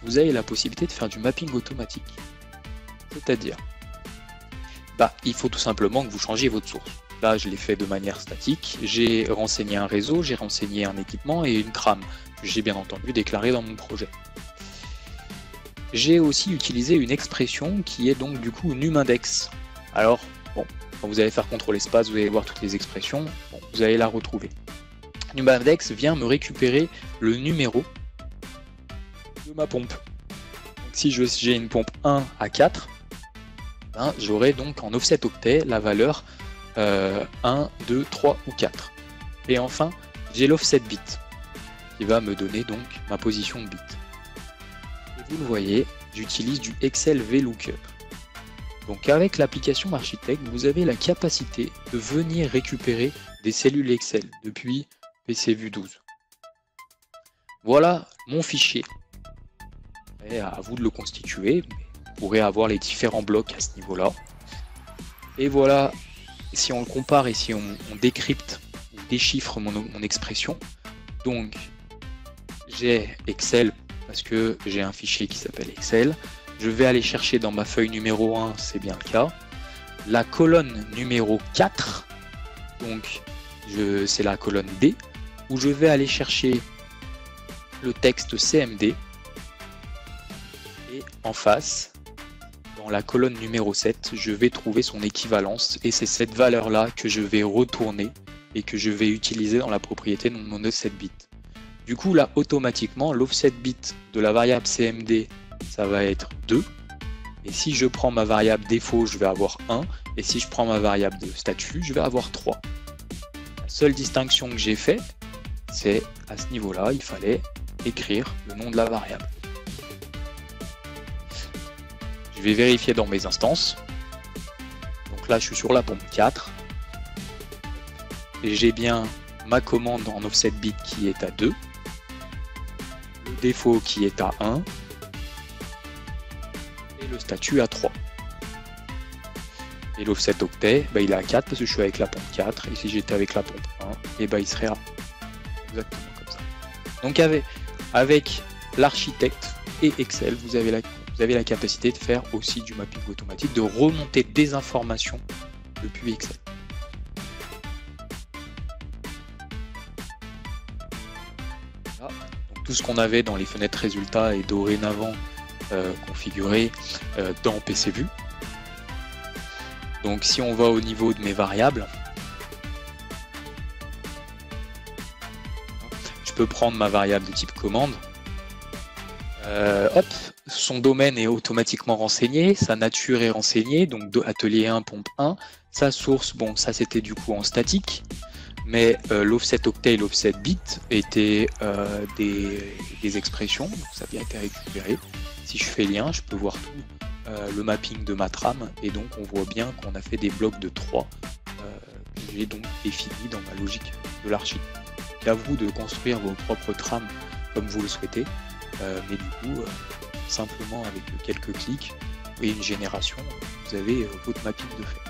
vous avez la possibilité de faire du mapping automatique. C'est-à-dire, il faut tout simplement que vous changiez votre source. Là, je l'ai fait de manière statique. J'ai renseigné un réseau, j'ai renseigné un équipement et une trame que j'ai bien entendu déclarée dans mon projet. J'ai aussi utilisé une expression qui est donc du coup numindex. Alors, bon, quand vous allez faire CTRL espace, vous allez voir toutes les expressions, bon, vous allez la retrouver. Numindex vient me récupérer le numéro de ma pompe. Donc, si j'ai une pompe 1 à 4, j'aurai donc en offset octet la valeur 1, 2, 3 ou 4. Et enfin, j'ai l'offset bit qui va me donner donc ma position de bit. Et vous le voyez, j'utilise du Excel VLOOKUP. Donc avec l'application Architect, vous avez la capacité de venir récupérer des cellules Excel depuis PCView 12. Voilà mon fichier. Et à vous de le constituer, mais vous pourrez avoir les différents blocs à ce niveau-là. Et voilà, si on le compare et si on décrypte, on déchiffre mon expression, donc j'ai Excel parce que j'ai un fichier qui s'appelle Excel. Je vais aller chercher dans ma feuille numéro 1, c'est bien le cas, la colonne numéro 4, donc c'est la colonne D, où je vais aller chercher le texte CMD, et en face, dans la colonne numéro 7, je vais trouver son équivalence, et c'est cette valeur-là que je vais retourner, et que je vais utiliser dans la propriété de mon offset bit. Du coup, là, automatiquement, l'offset bit de la variable CMD, ça va être 2, et si je prends ma variable défaut, je vais avoir 1, et si je prends ma variable de statut, je vais avoir 3. La seule distinction que j'ai faite, c'est à ce niveau-là, il fallait écrire le nom de la variable. Je vais vérifier dans mes instances. Donc là, je suis sur la pompe 4, et j'ai bien ma commande en offset bit qui est à 2, le défaut qui est à 1, le statut à 3. Et l'offset octet, il est à 4 parce que je suis avec la pompe 4, et si j'étais avec la pompe 1, il serait à exactement comme ça. Donc avec l'architecte et Excel, vous avez la capacité de faire aussi du mapping automatique, de remonter des informations depuis Excel. Voilà. Donc, tout ce qu'on avait dans les fenêtres résultats est dorénavant configuré dans PCView. Donc si on va au niveau de mes variables, je peux prendre ma variable de type commande. Son domaine est automatiquement renseigné, sa nature est renseignée, donc atelier 1, pompe 1. Sa source, bon, ça c'était du coup en statique, mais l'offset octet et l'offset bit étaient des expressions, donc ça a bien été récupéré. Si je fais lien, je peux voir tout le mapping de ma trame, et donc on voit bien qu'on a fait des blocs de 3 que j'ai donc définis dans ma logique de l'archi. C'est à vous de construire vos propres trames comme vous le souhaitez, mais du coup, simplement avec quelques clics et une génération, vous avez votre mapping de fait.